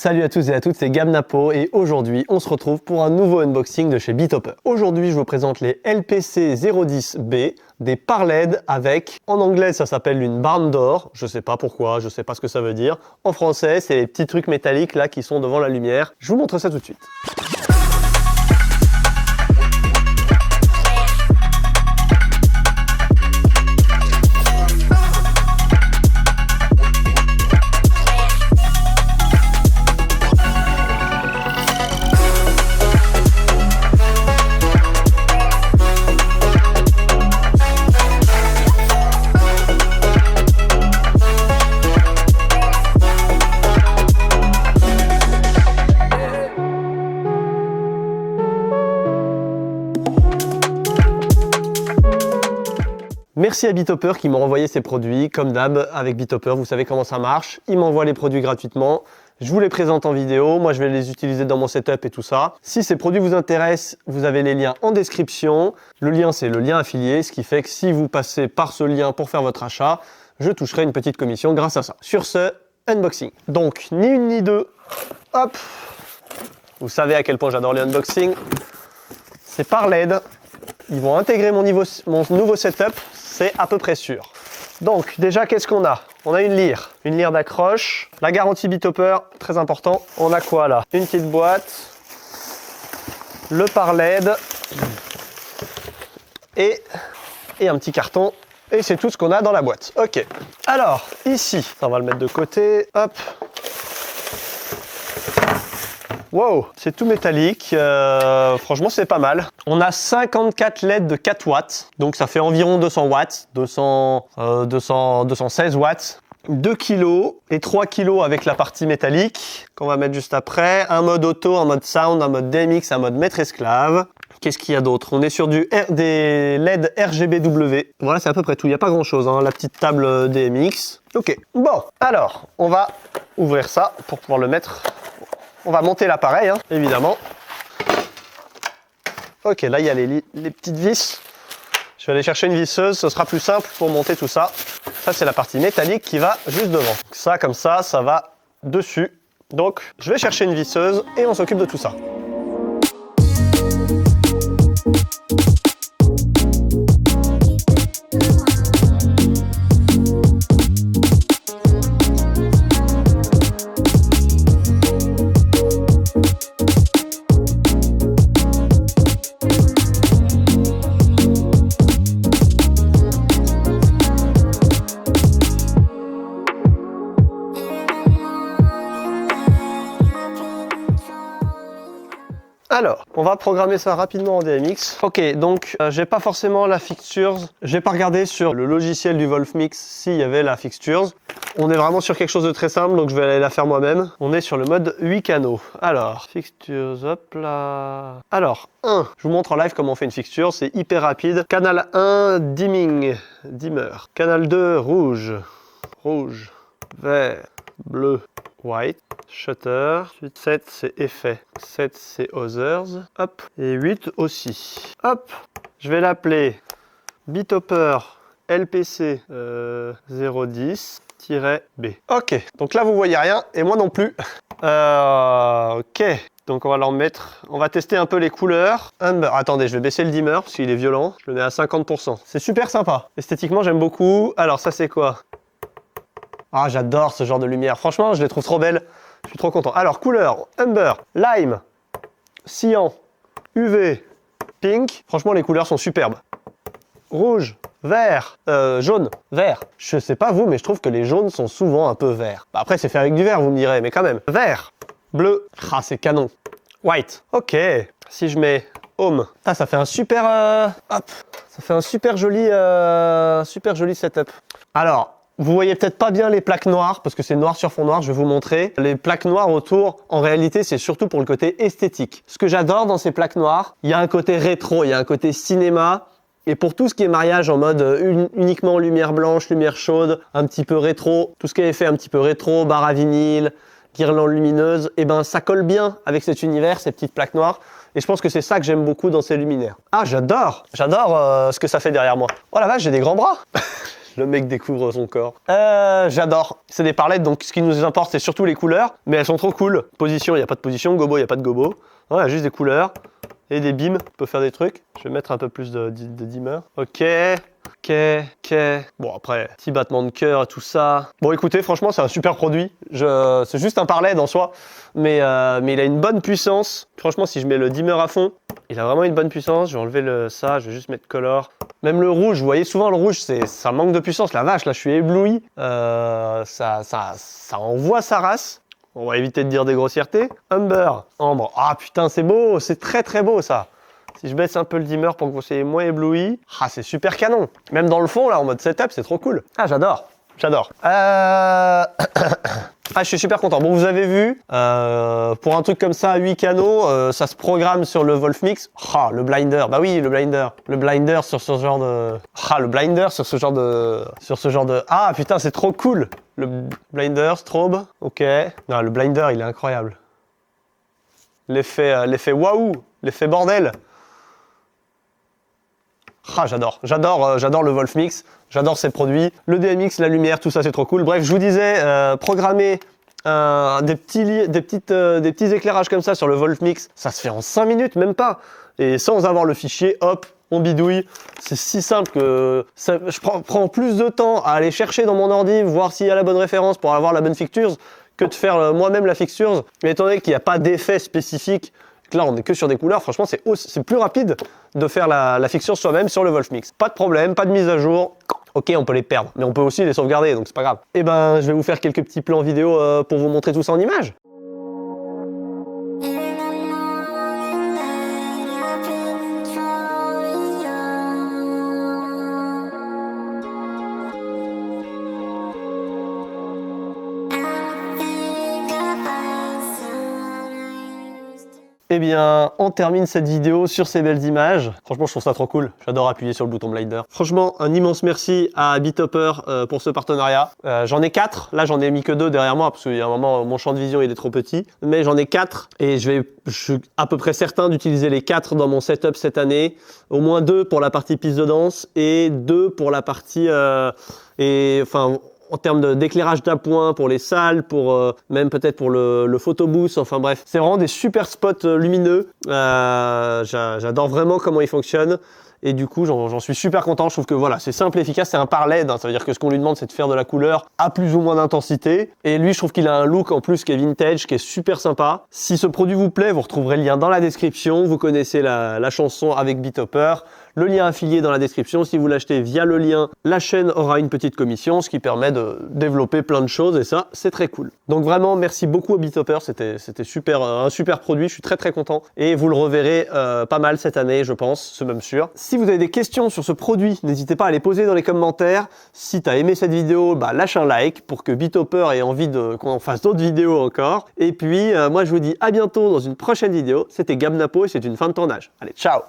Salut à tous et à toutes, c'est Gab Napo et aujourd'hui on se retrouve pour un nouveau unboxing de chez Bitopper. Aujourd'hui je vous présente les LPC010B, des parts LED avec, en anglais ça s'appelle une barre d'or, je sais pas pourquoi, je sais pas ce que ça veut dire. En français c'est les petits trucs métalliques là qui sont devant la lumière. Je vous montre ça tout de suite. Merci à Bitopper qui m'a envoyé ces produits, comme d'hab avec Bitopper, vous savez comment ça marche, ils m'envoient les produits gratuitement, je vous les présente en vidéo, moi je vais les utiliser dans mon setup et tout ça. Si ces produits vous intéressent, vous avez les liens en description, le lien c'est le lien affilié, ce qui fait que si vous passez par ce lien pour faire votre achat, je toucherai une petite commission grâce à ça. Sur ce, unboxing. Donc, ni une ni deux, hop, vous savez à quel point j'adore les unboxings, c'est par LED, ils vont intégrer mon nouveau setup, c'est à peu près sûr. Donc déjà, qu'est-ce qu'on a? On a une lyre d'accroche, la garantie Bitopper, très important. On a quoi là? Une petite boîte, le par LED et un petit carton. Et c'est tout ce qu'on a dans la boîte. Ok. Alors, ici, on va le mettre de côté. Hop. Wow, c'est tout métallique, franchement c'est pas mal. On a 54 LED de 4 watts, donc ça fait environ 200 watts, 216 watts. 2 kg et 3 kg avec la partie métallique qu'on va mettre juste après. Un mode auto, un mode sound, un mode DMX, un mode maître-esclave. Qu'est-ce qu'il y a d'autre? On est sur des LED RGBW. Voilà, c'est à peu près tout. Il n'y a pas grand-chose, hein. La petite table DMX. Ok, bon, alors, on va ouvrir ça pour pouvoir le mettre. On va monter l'appareil, hein, évidemment. Ok, là, il y a les petites vis. Je vais aller chercher une visseuse, ce sera plus simple pour monter tout ça. Ça, c'est la partie métallique qui va juste devant. Ça, comme ça va dessus. Donc, je vais chercher une visseuse et on s'occupe de tout ça. Alors, on va programmer ça rapidement en DMX. Ok, donc j'ai pas forcément la fixtures. J'ai pas regardé sur le logiciel du Wolfmix s'il y avait la fixtures. On est vraiment sur quelque chose de très simple, donc je vais aller la faire moi-même. On est sur le mode 8 canaux. Alors, fixtures, hop là. Alors, 1, je vous montre en live comment on fait une fixture, c'est hyper rapide. Canal 1, dimming, dimmer. Canal 2, rouge, rouge, vert, bleu, white, shutter, 7 c'est effet, 7 c'est others, hop, et 8 aussi. Hop, je vais l'appeler Bitopper LPC 010-B. Ok, donc là vous voyez rien, et moi non plus. Ok, donc on va leur mettre, on va tester un peu les couleurs. Amber, attendez, je vais baisser le dimmer parce qu'il est violent, je le mets à 50%. C'est super sympa, esthétiquement j'aime beaucoup. Alors ça c'est quoi? Ah, j'adore ce genre de lumière. Franchement, je les trouve trop belles. Je suis trop content. Alors, couleur, Amber, Lime, Cyan, UV, Pink. Franchement, les couleurs sont superbes. Rouge, vert, jaune, vert. Je sais pas vous, mais je trouve que les jaunes sont souvent un peu verts. Bah, après, c'est fait avec du vert, vous me direz, mais quand même. Vert, bleu. Ah, c'est canon. White. Ok. Si je mets Home. Ah, ça fait un super... hop. Ça fait un super joli setup. Alors... Vous voyez peut-être pas bien les plaques noires parce que c'est noir sur fond noir, je vais vous montrer. Les plaques noires autour, en réalité, c'est surtout pour le côté esthétique. Ce que j'adore dans ces plaques noires, il y a un côté rétro, il y a un côté cinéma. Et pour tout ce qui est mariage en mode uniquement lumière blanche, lumière chaude, un petit peu rétro, tout ce qui est fait un petit peu rétro, barre à vinyle, guirlande lumineuse, et ben ça colle bien avec cet univers, ces petites plaques noires. Et je pense que c'est ça que j'aime beaucoup dans ces luminaires. Ah, j'adore ce que ça fait derrière moi. Oh la vache, j'ai des grands bras. Le mec découvre son corps. J'adore. C'est des parlettes, donc ce qui nous importe, c'est surtout les couleurs. Mais elles sont trop cool. Position, il n'y a pas de position. Gobo, il n'y a pas de gobo. Il y a juste des couleurs. Et des beams, on peut faire des trucs. Je vais mettre un peu plus de dimmer. Ok. Bon, après, petit battement de cœur et tout ça. Bon, écoutez, franchement, c'est un super produit. C'est juste un parlait en soi. Mais il a une bonne puissance. Franchement, si je mets le dimmer à fond, il a vraiment une bonne puissance. Je vais enlever ça, je vais juste mettre color. Même le rouge, vous voyez, souvent le rouge, ça manque de puissance. La vache, là, je suis ébloui. Ça envoie sa race. On va éviter de dire des grossièretés. Ambre. Ah putain, c'est beau, c'est très très beau ça. Si je baisse un peu le dimmer pour que vous soyez moins ébloui, ah c'est super canon. Même dans le fond, là, en mode setup, c'est trop cool. Ah, j'adore. Ah, je suis super content. Bon, vous avez vu, pour un truc comme ça, 8 canaux, ça se programme sur le Wolfmix. Ah, le blinder. Bah oui, le blinder. Le blinder sur ce genre de... Ah, le blinder sur ce genre de... Ah, putain, c'est trop cool. Le blinder, strobe. Ok. Non, le blinder, il est incroyable. L'effet waouh, l'effet bordel. Ah, j'adore le Wolfmix, j'adore ces produits. Le DMX, la lumière, tout ça, c'est trop cool. Bref, je vous disais, programmer des petits éclairages comme ça sur le Wolfmix, ça se fait en 5 minutes, même pas. Et sans avoir le fichier, hop, on bidouille. C'est si simple que je prends plus de temps à aller chercher dans mon ordi, voir s'il y a la bonne référence pour avoir la bonne fixture, que de faire moi-même la fixture. Mais étant donné qu'il n'y a pas d'effet spécifique, là on est que sur des couleurs, franchement c'est plus rapide de faire la fixture soi-même sur le Wolfmix. Pas de problème, pas de mise à jour. Ok, on peut les perdre, mais on peut aussi les sauvegarder, donc c'est pas grave. Et ben, je vais vous faire quelques petits plans vidéo pour vous montrer tout ça en images. Eh bien, on termine cette vidéo sur ces belles images. Franchement, je trouve ça trop cool. J'adore appuyer sur le bouton blinder. Franchement, un immense merci à BitHopper pour ce partenariat. J'en ai 4. Là, j'en ai mis que 2 derrière moi parce qu'il y a un moment, mon champ de vision, il est trop petit. Mais j'en ai 4 et je suis à peu près certain d'utiliser les 4 dans mon setup cette année. Au moins 2 pour la partie piste de danse et 2 pour la partie... en termes d'éclairage d'appoint pour les salles, pour même peut-être pour le photobooth, enfin bref. C'est vraiment des super spots lumineux. J'adore vraiment comment ils fonctionnent. Et du coup, j'en suis super content. Je trouve que voilà, c'est simple et efficace. C'est un par LED. Ça veut dire que ce qu'on lui demande, c'est de faire de la couleur à plus ou moins d'intensité. Et lui, je trouve qu'il a un look en plus qui est vintage, qui est super sympa. Si ce produit vous plaît, vous retrouverez le lien dans la description. Vous connaissez la chanson avec BitHopper. Le lien affilié dans la description. Si vous l'achetez via le lien, la chaîne aura une petite commission, ce qui permet de développer plein de choses et ça, c'est très cool. Donc vraiment, merci beaucoup à BitHopper. C'était super, un super produit. Je suis très très content et vous le reverrez pas mal cette année, je pense, c'est même sûr. Si vous avez des questions sur ce produit, n'hésitez pas à les poser dans les commentaires. Si tu as aimé cette vidéo, lâche un like pour que BitHopper ait envie qu'on fasse d'autres vidéos encore. Et puis, moi, je vous dis à bientôt dans une prochaine vidéo. C'était Gab Napo et c'est une fin de tournage. Allez, ciao!